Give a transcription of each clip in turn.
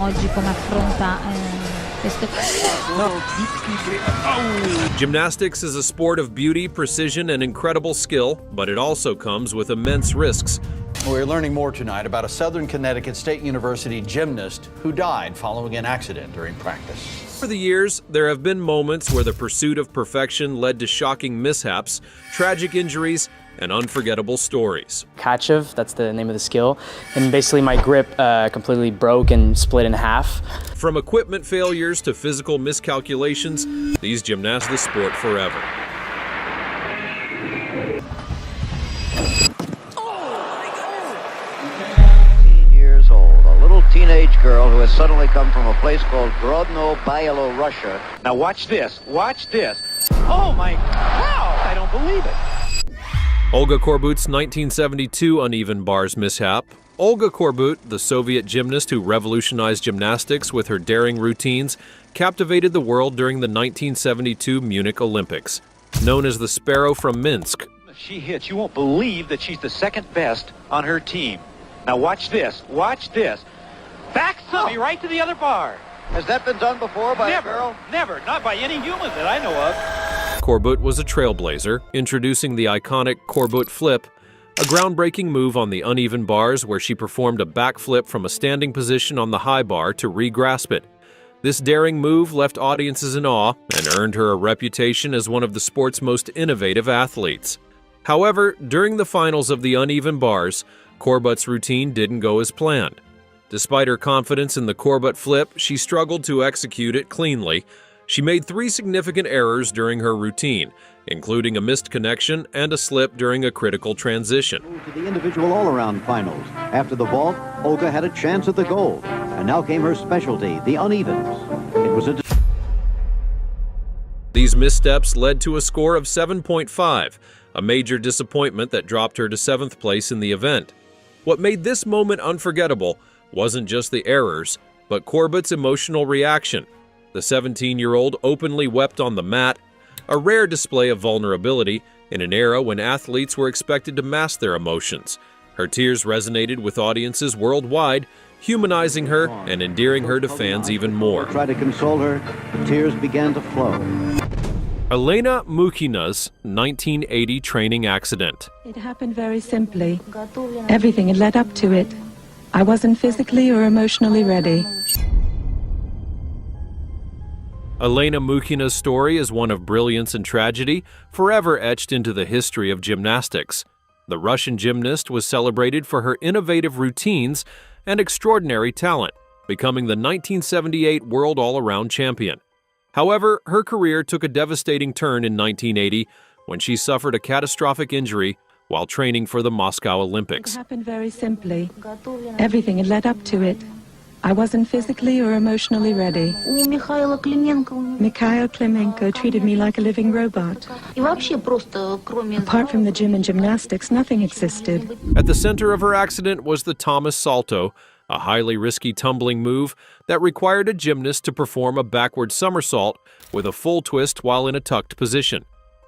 Oggi come affronta questo... Gymnastics is a sport of beauty, precision, and incredible skill, but it also comes with immense risks. We're learning more tonight about a Southern Connecticut State University gymnast who died following an accident during practice. Over the years, there have been moments where the pursuit of perfection led to shocking mishaps, tragic injuries, and unforgettable stories. Kachev, that's the name of the skill, and basically my grip completely broke and split in half. From equipment failures to physical miscalculations, these gymnasts the sport forever. Teenage girl who has suddenly come from a place called Grodno, Russia. Now watch this, watch this. Oh my, wow, I don't believe it. Olga Korbut's 1972 uneven bars mishap. Olga Korbut, the Soviet gymnast who revolutionized gymnastics with her daring routines, captivated the world during the 1972 Munich Olympics. Known as the Sparrow from Minsk. She hits, you won't believe that she's the second best on her team. Now watch this, watch this. Back me right to the other bar. Has that been done before by a girl? Never, not by any human that I know of. Korbut was a trailblazer, introducing the iconic Korbut flip, a groundbreaking move on the uneven bars where she performed a backflip from a standing position on the high bar to re-grasp it. This daring move left audiences in awe and earned her a reputation as one of the sport's most innovative athletes. However, during the finals of the uneven bars, Korbut's routine didn't go as planned. Despite her confidence in the Korbut flip, she struggled to execute it cleanly. She made 3 significant errors during her routine, including a missed connection and a slip during a critical transition. To the individual all-around finals. After the vault, Olga had a chance at the gold, and now came her specialty, the unevens. It was a... These missteps led to a score of 7.5, a major disappointment that dropped her to 7th place in the event. What made this moment unforgettable wasn't just the errors, but Korbut's emotional reaction. The 17-year-old openly wept on the mat, a rare display of vulnerability in an era when athletes were expected to mask their emotions. Her tears resonated with audiences worldwide, humanizing her and endearing her to fans even more. Try to console her, the tears began to flow. Elena Mukhina's 1980 training accident. It happened very simply. Everything had led up to it. I wasn't physically or emotionally ready. Elena Mukhina's story is one of brilliance and tragedy, forever etched into the history of gymnastics. The Russian gymnast was celebrated for her innovative routines and extraordinary talent, becoming the 1978 World All-Around Champion. However, her career took a devastating turn in 1980 when she suffered a catastrophic injury while training for the Moscow Olympics. It happened very simply. Everything had led up to it. I wasn't physically or emotionally ready. Mikhail Klemenko treated me like a living robot. Apart from the gym and gymnastics, nothing existed. At the center of her accident was the Thomas Salto, a highly risky tumbling move that required a gymnast to perform a backward somersault with a full twist while in a tucked position.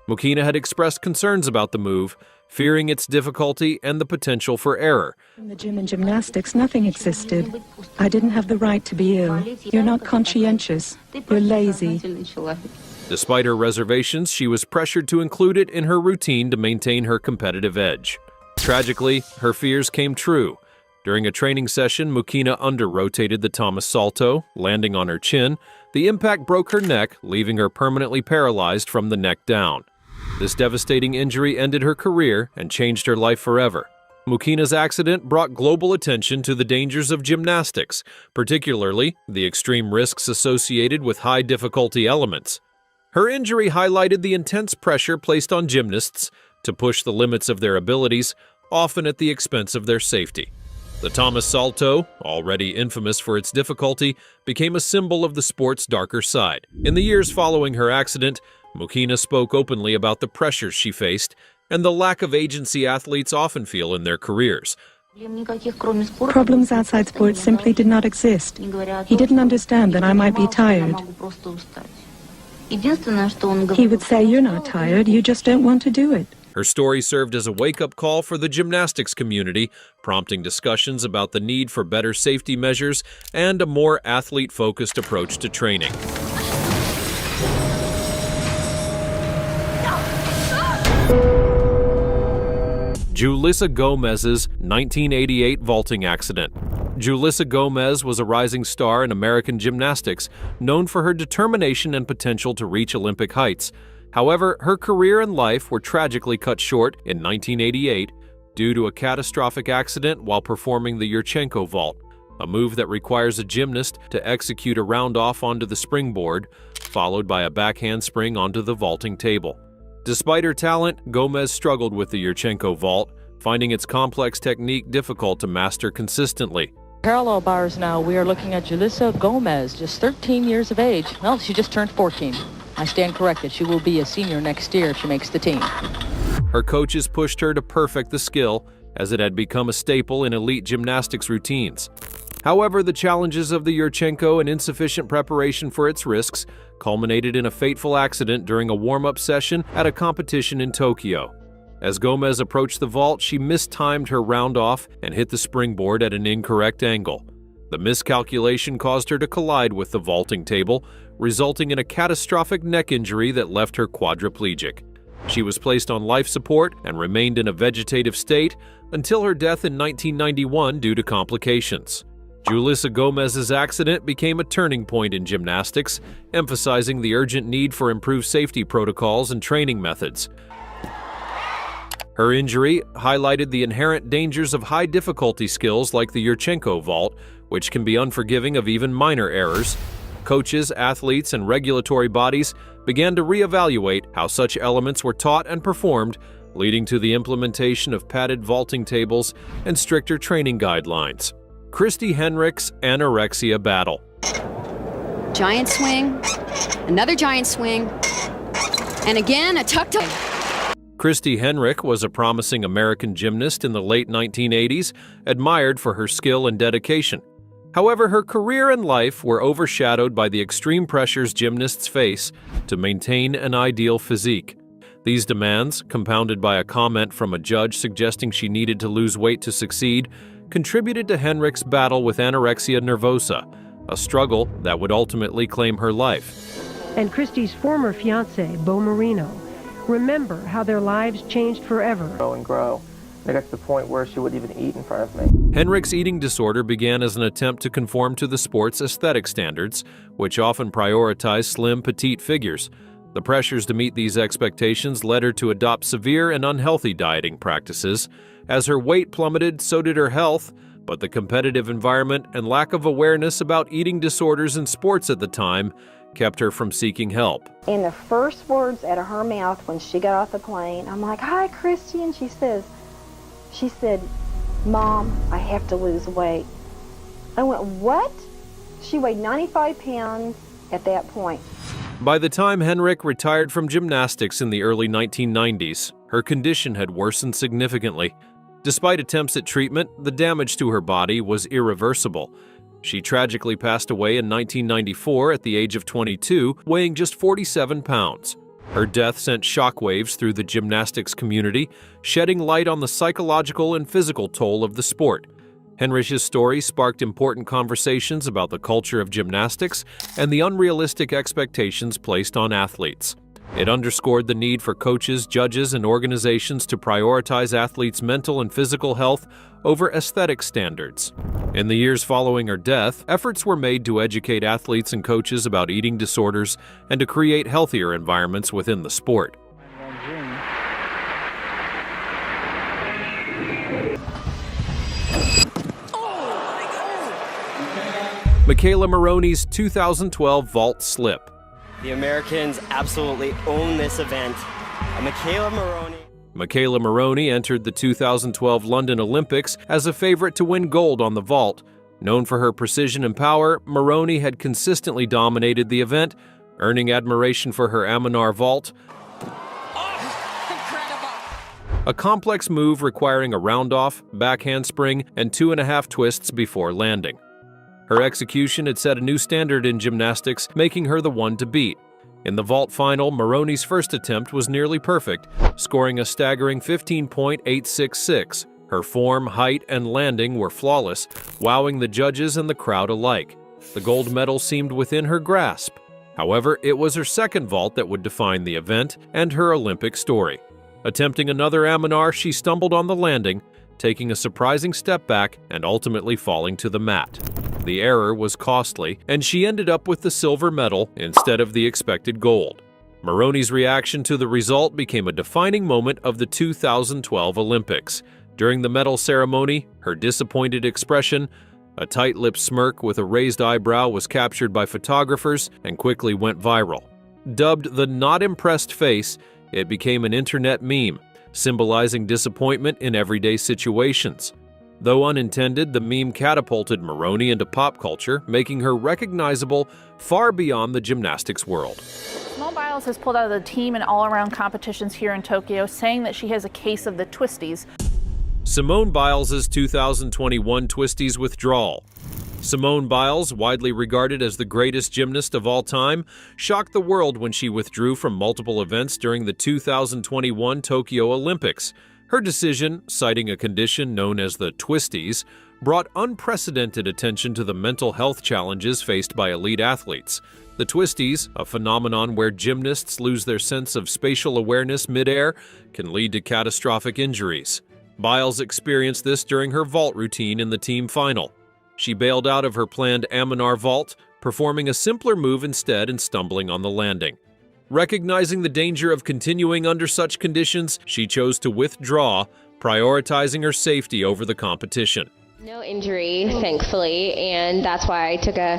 Mukhina had expressed concerns about the move, fearing its difficulty and the potential for error. In the gym and gymnastics, nothing existed. I didn't have the right to be ill. You're not conscientious. You're lazy. Despite her reservations, she was pressured to include it in her routine to maintain her competitive edge. Tragically, her fears came true. During a training session, Mukhina under-rotated the Thomas Salto, landing on her chin. The impact broke her neck, leaving her permanently paralyzed from the neck down. This devastating injury ended her career and changed her life forever. Mukhina's accident brought global attention to the dangers of gymnastics, particularly the extreme risks associated with high-difficulty elements. Her injury highlighted the intense pressure placed on gymnasts to push the limits of their abilities, often at the expense of their safety. The Thomas Salto, already infamous for its difficulty, became a symbol of the sport's darker side. In the years following her accident, Mukhina spoke openly about the pressures she faced and the lack of agency athletes often feel in their careers. Problems outside sports simply did not exist. He didn't understand that I might be tired. He would say, "You're not tired, you just don't want to do it." Her story served as a wake-up call for the gymnastics community, prompting discussions about the need for better safety measures and a more athlete-focused approach to training. Julysa Gomez's 1988 vaulting accident. Julysa Gomezs was a rising star in American gymnastics, known for her determination and potential to reach Olympic heights. However, her career and life were tragically cut short in 1988 due to a catastrophic accident while performing the Yurchenko vault, a move that requires a gymnast to execute a round-off onto the springboard, followed by a backhand spring onto the vaulting table. Despite her talent, Gomez struggled with the Yurchenko vault, finding its complex technique difficult to master consistently. Parallel bars now, we are looking at Julysa Gomezs, just 13 years of age. Well, she just turned 14. I stand corrected. She will be a senior next year if she makes the team. Her coaches pushed her to perfect the skill, as it had become a staple in elite gymnastics routines. However, the challenges of the Yurchenko and insufficient preparation for its risks culminated in a fateful accident during a warm-up session at a competition in Tokyo. As Gomez approached the vault, she mistimed her round-off and hit the springboard at an incorrect angle. The miscalculation caused her to collide with the vaulting table, resulting in a catastrophic neck injury that left her quadriplegic. She was placed on life support and remained in a vegetative state until her death in 1991 due to complications. Julysa Gomez's accident became a turning point in gymnastics, emphasizing the urgent need for improved safety protocols and training methods. Her injury highlighted the inherent dangers of high-difficulty skills like the Yurchenko vault, which can be unforgiving of even minor errors. Coaches, athletes, and regulatory bodies began to reevaluate how such elements were taught and performed, leading to the implementation of padded vaulting tables and stricter training guidelines. Christy Henrich's anorexia battle. Giant swing, another giant swing, and again a tuck. Christy Henrich was a promising American gymnast in the late 1980s, admired for her skill and dedication. However, her career and life were overshadowed by the extreme pressures gymnasts face to maintain an ideal physique. These demands, compounded by a comment from a judge suggesting she needed to lose weight to succeed, contributed to Henrich's battle with anorexia nervosa, a struggle that would ultimately claim her life. And Christy's former fiancé, Bo Marino, remember how their lives changed forever. Grow and grow. I got to the point where she wouldn't even eat in front of me. Henrich's eating disorder began as an attempt to conform to the sport's aesthetic standards, which often prioritize slim, petite figures. The pressures to meet these expectations led her to adopt severe and unhealthy dieting practices. As her weight plummeted, so did her health, but the competitive environment and lack of awareness about eating disorders in sports at the time kept her from seeking help. In the first words out of her mouth when she got off the plane, I'm like, "Hi, Christy," and she said, "Mom, I have to lose weight." I went, "What?" She weighed 95 pounds at that point. By the time Henrich retired from gymnastics in the early 1990s, her condition had worsened significantly. Despite attempts at treatment, the damage to her body was irreversible. She tragically passed away in 1994 at the age of 22, weighing just 47 pounds. Her death sent shockwaves through the gymnastics community, shedding light on the psychological and physical toll of the sport. Henrich's story sparked important conversations about the culture of gymnastics and the unrealistic expectations placed on athletes. It underscored the need for coaches, judges, and organizations to prioritize athletes' mental and physical health over aesthetic standards. In the years following her death, efforts were made to educate athletes and coaches about eating disorders and to create healthier environments within the sport. Michaela Morons' 2012 vault slip. The Americans absolutely own this event. Michaela Morons entered the 2012 London Olympics as a favorite to win gold on the vault. Known for her precision and power, Morons had consistently dominated the event, earning admiration for her Aminar vault, a complex move requiring a round-off, backhand spring, and 2.5 twists before landing. Her execution had set a new standard in gymnastics, making her the one to beat. In the vault final, Moroni's first attempt was nearly perfect, scoring a staggering 15.866. Her form, height, and landing were flawless, wowing the judges and the crowd alike. The gold medal seemed within her grasp. However, it was her second vault that would define the event and her Olympic story. Attempting another Aminar, she stumbled on the landing, taking a surprising step back and ultimately falling to the mat. The error was costly, and she ended up with the silver medal instead of the expected gold. Moroni's reaction to the result became a defining moment of the 2012 Olympics. During the medal ceremony, her disappointed expression, a tight-lipped smirk with a raised eyebrow, was captured by photographers and quickly went viral. Dubbed the not impressed face, it became an internet meme, symbolizing disappointment in everyday situations. Though unintended, the meme catapulted Moroni into pop culture, making her recognizable far beyond the gymnastics world. Simone Biles has pulled out of the team and all-around competitions here in Tokyo, saying that she has a case of the twisties. Simone Biles' 2021 twisties withdrawal. Simone Biles, widely regarded as the greatest gymnast of all time, shocked the world when she withdrew from multiple events during the 2021 Tokyo Olympics. Her decision, citing a condition known as the twisties, brought unprecedented attention to the mental health challenges faced by elite athletes. The twisties, a phenomenon where gymnasts lose their sense of spatial awareness midair, can lead to catastrophic injuries. Biles experienced this during her vault routine in the team final. She bailed out of her planned Aminar vault, performing a simpler move instead and stumbling on the landing. Recognizing the danger of continuing under such conditions, she chose to withdraw, prioritizing her safety over the competition. No injury, thankfully, and that's why I took a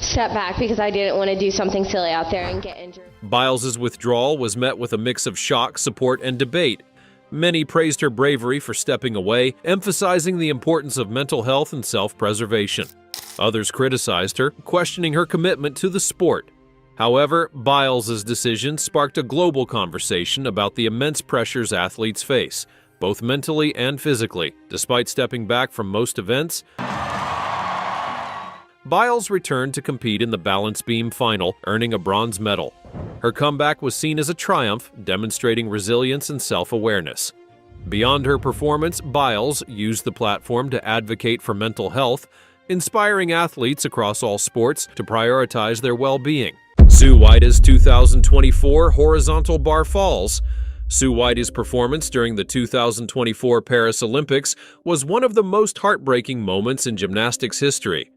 step back, because I didn't want to do something silly out there and get injured. Biles' withdrawal was met with a mix of shock, support, and debate. Many praised her bravery for stepping away, emphasizing the importance of mental health and self-preservation. Others criticized her, questioning her commitment to the sport. However, Biles' decision sparked a global conversation about the immense pressures athletes face, both mentally and physically. Despite stepping back from most events, Biles returned to compete in the balance beam final, earning a bronze medal. Her comeback was seen as a triumph, demonstrating resilience and self-awareness. Beyond her performance, Biles used the platform to advocate for mental health, inspiring athletes across all sports to prioritize their well-being. Sue White's 2024 horizontal bar falls. Sue White's performance during the 2024 Paris Olympics was one of the most heartbreaking moments in gymnastics history.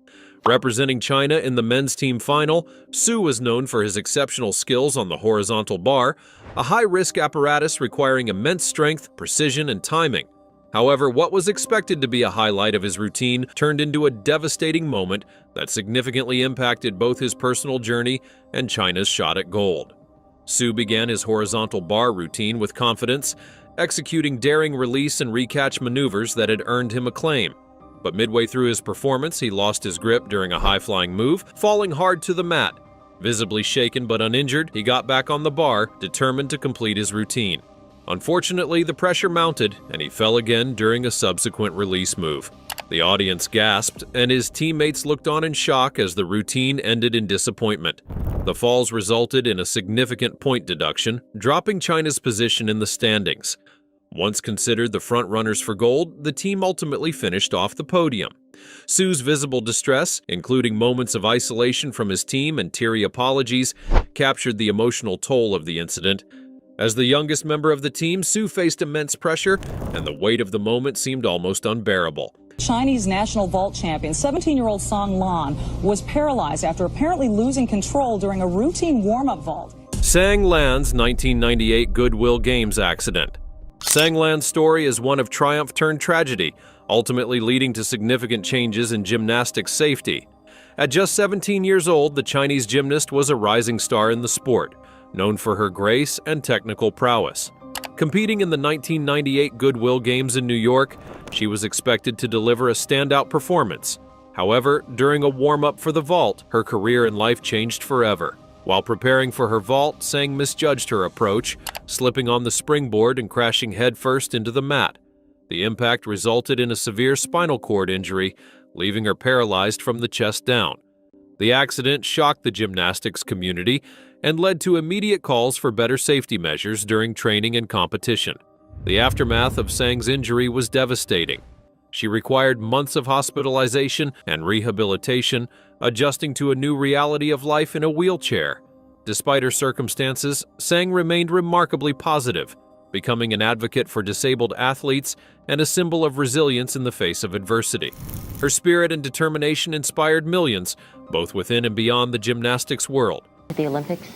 Representing China in the men's team final, Sue was known for his exceptional skills on the horizontal bar, a high-risk apparatus requiring immense strength, precision, and timing. However, what was expected to be a highlight of his routine turned into a devastating moment that significantly impacted both his personal journey and China's shot at gold. Sue began his horizontal bar routine with confidence, executing daring release and recatch maneuvers that had earned him acclaim. But midway through his performance, he lost his grip during a high-flying move, falling hard to the mat. Visibly shaken but uninjured, he got back on the bar, determined to complete his routine. Unfortunately, the pressure mounted, and he fell again during a subsequent release move. The audience gasped, and his teammates looked on in shock as the routine ended in disappointment. The falls resulted in a significant point deduction, dropping China's position in the standings. Once considered the front-runners for gold, the team ultimately finished off the podium. Sue's visible distress, including moments of isolation from his team and teary apologies, captured the emotional toll of the incident. As the youngest member of the team, Sue faced immense pressure, and the weight of the moment seemed almost unbearable. Chinese national vault champion, 17-year-old Sang Lan, was paralyzed after apparently losing control during a routine warm-up vault. Sang Lan's 1998 Goodwill Games accident. Sang Lan's story is one of triumph turned tragedy, ultimately leading to significant changes in gymnastics safety. At just 17 years old, the Chinese gymnast was a rising star in the sport, known for her grace and technical prowess. Competing in the 1998 Goodwill Games in New York, she was expected to deliver a standout performance. However, during a warm-up for the vault, her career and life changed forever. While preparing for her vault, Sang misjudged her approach, slipping on the springboard and crashing headfirst into the mat. The impact resulted in a severe spinal cord injury, leaving her paralyzed from the chest down. The accident shocked the gymnastics community, and led to immediate calls for better safety measures during training and competition. The aftermath of Sang's injury was devastating. She required months of hospitalization and rehabilitation, adjusting to a new reality of life in a wheelchair. Despite her circumstances, Sang remained remarkably positive, becoming an advocate for disabled athletes and a symbol of resilience in the face of adversity. Her spirit and determination inspired millions, both within and beyond the gymnastics world. The Olympics?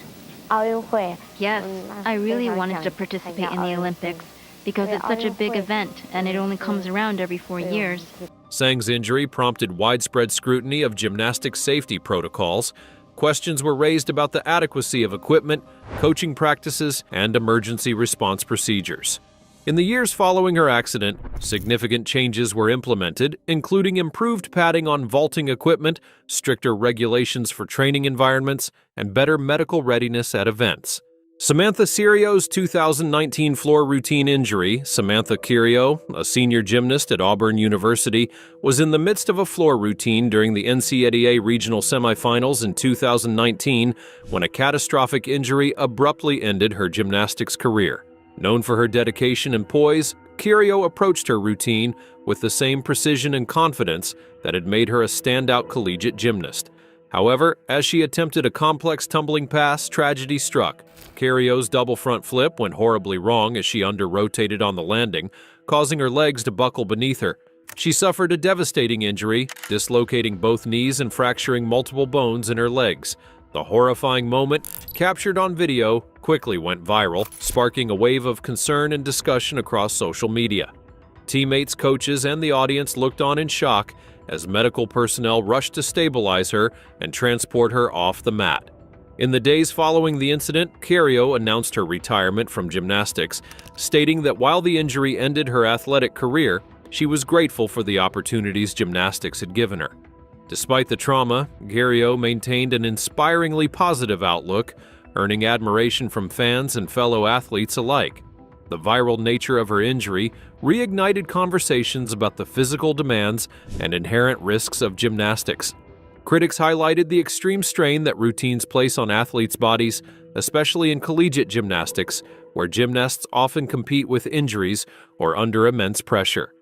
Yes, I really wanted to participate in the Olympics because it's such a big event and it only comes around every 4 years. Sang's injury prompted widespread scrutiny of gymnastics safety protocols. Questions were raised about the adequacy of equipment, coaching practices, and emergency response procedures. In the years following her accident, significant changes were implemented, including improved padding on vaulting equipment, stricter regulations for training environments, and better medical readiness at events. Samantha Cirio's 2019 floor routine injury. Samantha Cirio, a senior gymnast at Auburn University, was in the midst of a floor routine during the NCAA regional semifinals in 2019 when a catastrophic injury abruptly ended her gymnastics career. Known for her dedication and poise, Cirio approached her routine with the same precision and confidence that had made her a standout collegiate gymnast. However, as she attempted a complex tumbling pass, tragedy struck. Cirio's double front flip went horribly wrong as she under-rotated on the landing, causing her legs to buckle beneath her. She suffered a devastating injury, dislocating both knees and fracturing multiple bones in her legs. The horrifying moment, captured on video, quickly went viral, sparking a wave of concern and discussion across social media. Teammates, coaches, and the audience looked on in shock as medical personnel rushed to stabilize her and transport her off the mat. In the days following the incident, Cirio announced her retirement from gymnastics, stating that while the injury ended her athletic career, she was grateful for the opportunities gymnastics had given her. Despite the trauma, Cirio maintained an inspiringly positive outlook, earning admiration from fans and fellow athletes alike. The viral nature of her injury reignited conversations about the physical demands and inherent risks of gymnastics. Critics highlighted the extreme strain that routines place on athletes' bodies, especially in collegiate gymnastics, where gymnasts often compete with injuries or under immense pressure.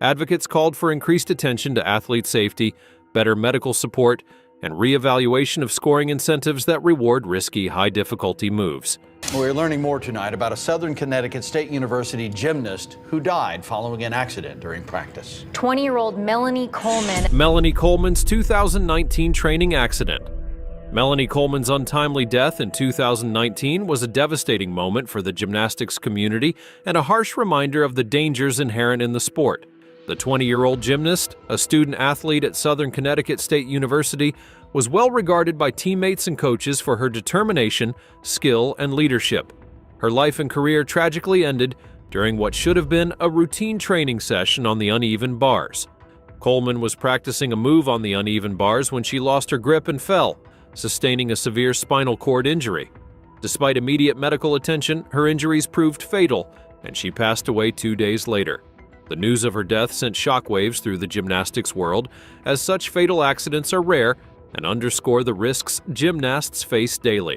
Advocates called for increased attention to athlete safety, better medical support, and re-evaluation of scoring incentives that reward risky, high-difficulty moves. We're learning more tonight about a Southern Connecticut State University gymnast who died following an accident during practice. 20-year-old Melanie Colemans. Melanie Colemans' 2019 training accident. Melanie Colemans' untimely death in 2019 was a devastating moment for the gymnastics community and a harsh reminder of the dangers inherent in the sport. The 20-year-old gymnast, a student athlete at Southern Connecticut State University, was well regarded by teammates and coaches for her determination, skill, and leadership. Her life and career tragically ended during what should have been a routine training session on the uneven bars. Coleman was practicing a move on the uneven bars when she lost her grip and fell, sustaining a severe spinal cord injury. Despite immediate medical attention, her injuries proved fatal, and she passed away 2 days later. The news of her death sent shockwaves through the gymnastics world, as such fatal accidents are rare and underscore the risks gymnasts face daily.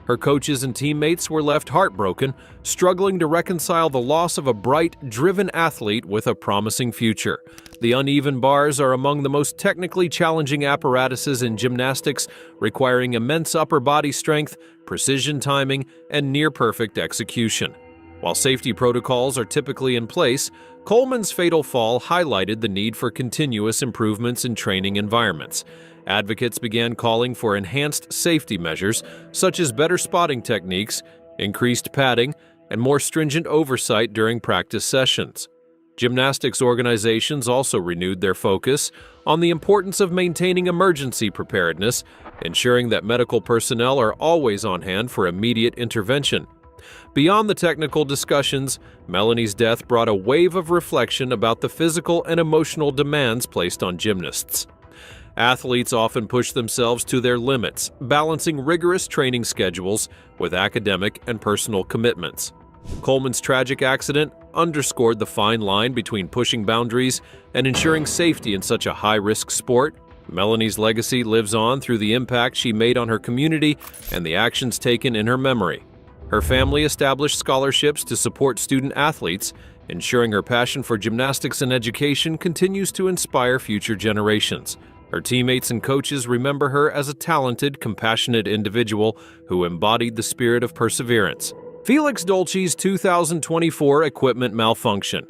Her coaches and teammates were left heartbroken, struggling to reconcile the loss of a bright, driven athlete with a promising future. The uneven bars are among the most technically challenging apparatuses in gymnastics, requiring immense upper body strength, precision timing, and near-perfect execution. While safety protocols are typically in place, Coleman's fatal fall highlighted the need for continuous improvements in training environments. Advocates began calling for enhanced safety measures, such as better spotting techniques, increased padding, and more stringent oversight during practice sessions. Gymnastics organizations also renewed their focus on the importance of maintaining emergency preparedness, ensuring that medical personnel are always on hand for immediate intervention. Beyond the technical discussions, Melanie's death brought a wave of reflection about the physical and emotional demands placed on gymnasts. Athletes often push themselves to their limits, balancing rigorous training schedules with academic and personal commitments. Coleman's tragic accident underscored the fine line between pushing boundaries and ensuring safety in such a high-risk sport. Melanie's legacy lives on through the impact she made on her community and the actions taken in her memory. Her family established scholarships to support student athletes, ensuring her passion for gymnastics and education continues to inspire future generations. Her teammates and coaches remember her as a talented, compassionate individual who embodied the spirit of perseverance. Felix Dolis's 2024 equipment malfunction.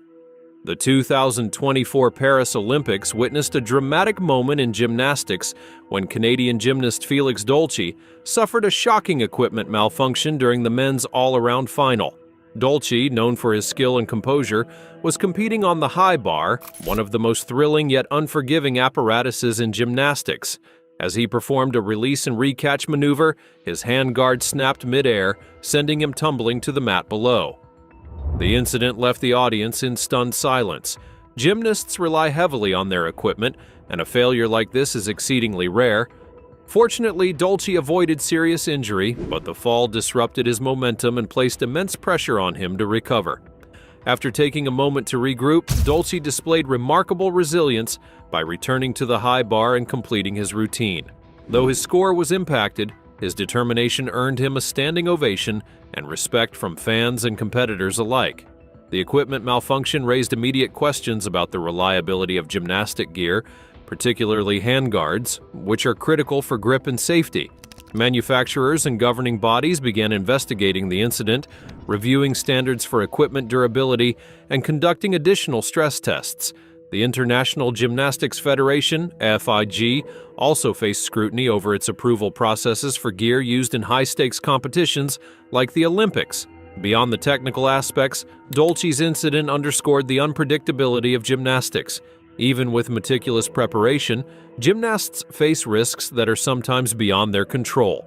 The 2024 Paris Olympics witnessed a dramatic moment in gymnastics when Canadian gymnast Felix Dolis suffered a shocking equipment malfunction during the men's all-around final. Dolis, known for his skill and composure, was competing on the high bar, one of the most thrilling yet unforgiving apparatuses in gymnastics. As he performed a release and recatch maneuver, his handguard snapped midair, sending him tumbling to the mat below. The incident left the audience in stunned silence. Gymnasts rely heavily on their equipment, and a failure like this is exceedingly rare. Fortunately, Dolis avoided serious injury, but the fall disrupted his momentum and placed immense pressure on him to recover. After taking a moment to regroup, Dolis displayed remarkable resilience by returning to the high bar and completing his routine. Though his score was impacted, his determination earned him a standing ovation and respect from fans and competitors alike. The equipment malfunction raised immediate questions about the reliability of gymnastic gear, particularly handguards, which are critical for grip and safety. Manufacturers and governing bodies began investigating the incident, reviewing standards for equipment durability, and conducting additional stress tests. The International Gymnastics Federation, FIG, also faced scrutiny over its approval processes for gear used in high-stakes competitions like the Olympics. Beyond the technical aspects, Dolis's incident underscored the unpredictability of gymnastics. Even with meticulous preparation, gymnasts face risks that are sometimes beyond their control.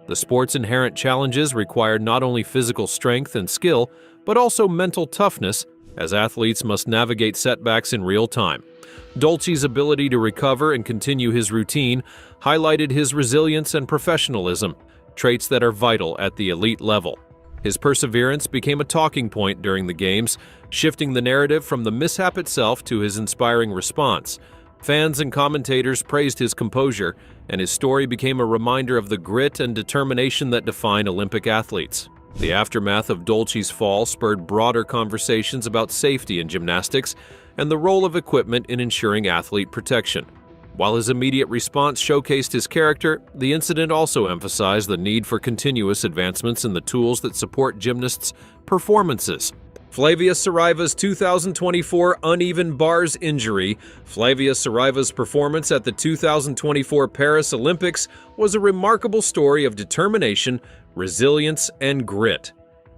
The sport's inherent challenges require not only physical strength and skill, but also mental toughness, as athletes must navigate setbacks in real time. Dolis's ability to recover and continue his routine highlighted his resilience and professionalism, traits that are vital at the elite level. His perseverance became a talking point during the Games, shifting the narrative from the mishap itself to his inspiring response. Fans and commentators praised his composure, and his story became a reminder of the grit and determination that define Olympic athletes. The aftermath of Dolis's fall spurred broader conversations about safety in gymnastics and the role of equipment in ensuring athlete protection. While his immediate response showcased his character, the incident also emphasized the need for continuous advancements in the tools that support gymnasts' performances. Flavia Sarivas' 2024 uneven bars injury. Flavia Sarivas' performance at the 2024 Paris Olympics was a remarkable story of determination, resilience, and grit.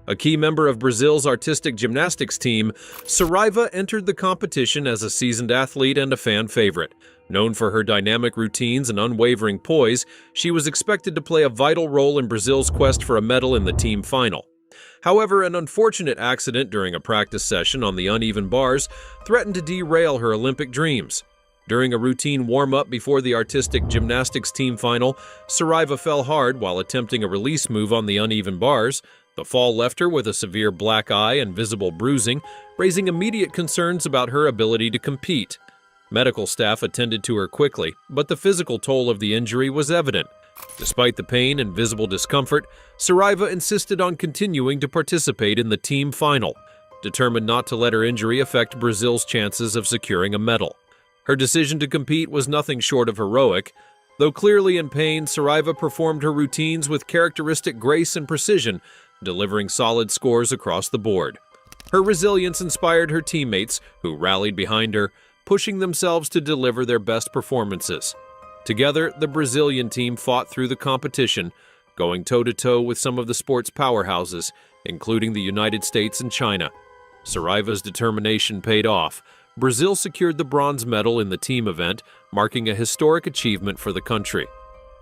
A key member of Brazil's artistic gymnastics team, Saraiva entered the competition as a seasoned athlete and a fan favorite. Known for her dynamic routines and unwavering poise, she was expected to play a vital role in Brazil's quest for a medal in the team final. However, an unfortunate accident during a practice session on the uneven bars threatened to derail her Olympic dreams. During a routine warm-up before the artistic gymnastics team final, Saraiva fell hard while attempting a release move on the uneven bars. The fall left her with a severe black eye and visible bruising, raising immediate concerns about her ability to compete. Medical staff attended to her quickly, but the physical toll of the injury was evident. Despite the pain and visible discomfort, Saraiva insisted on continuing to participate in the team final, determined not to let her injury affect Brazil's chances of securing a medal. Her decision to compete was nothing short of heroic. Though clearly in pain, Saraiva performed her routines with characteristic grace and precision, delivering solid scores across the board. Her resilience inspired her teammates, who rallied behind her, pushing themselves to deliver their best performances. Together, the Brazilian team fought through the competition, going toe-to-toe with some of the sport's powerhouses, including the United States and China. Saraiva's determination paid off. Brazil secured the bronze medal in the team event, marking a historic achievement for the country.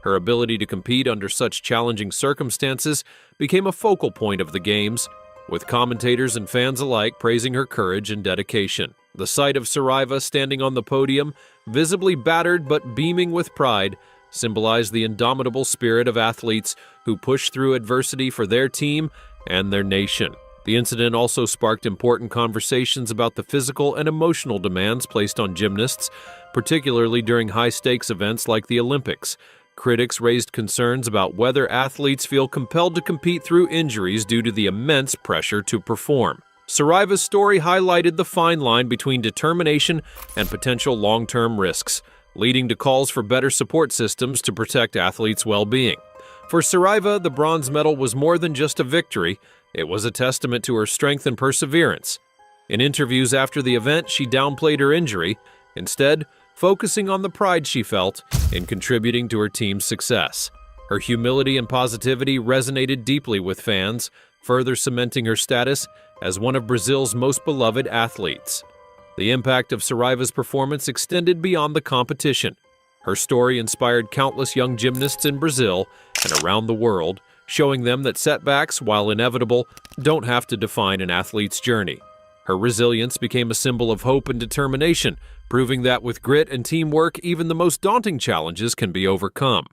Her ability to compete under such challenging circumstances became a focal point of the Games, with commentators and fans alike praising her courage and dedication. The sight of Saraiva standing on the podium, visibly battered but beaming with pride, symbolized the indomitable spirit of athletes who push through adversity for their team and their nation. The incident also sparked important conversations about the physical and emotional demands placed on gymnasts, particularly during high-stakes events like the Olympics. Critics raised concerns about whether athletes feel compelled to compete through injuries due to the immense pressure to perform. Sarivas' story highlighted the fine line between determination and potential long-term risks, leading to calls for better support systems to protect athletes' well-being. For Sarivas, the bronze medal was more than just a victory. It was a testament to her strength and perseverance. In interviews after the event, she downplayed her injury, instead focusing on the pride she felt in contributing to her team's success. Her humility and positivity resonated deeply with fans, further cementing her status as one of Brazil's most beloved athletes. The impact of Sarivas' performance extended beyond the competition. Her story inspired countless young gymnasts in Brazil and around the world, showing them that setbacks, while inevitable, don't have to define an athlete's journey. Her resilience became a symbol of hope and determination, proving that with grit and teamwork, even the most daunting challenges can be overcome.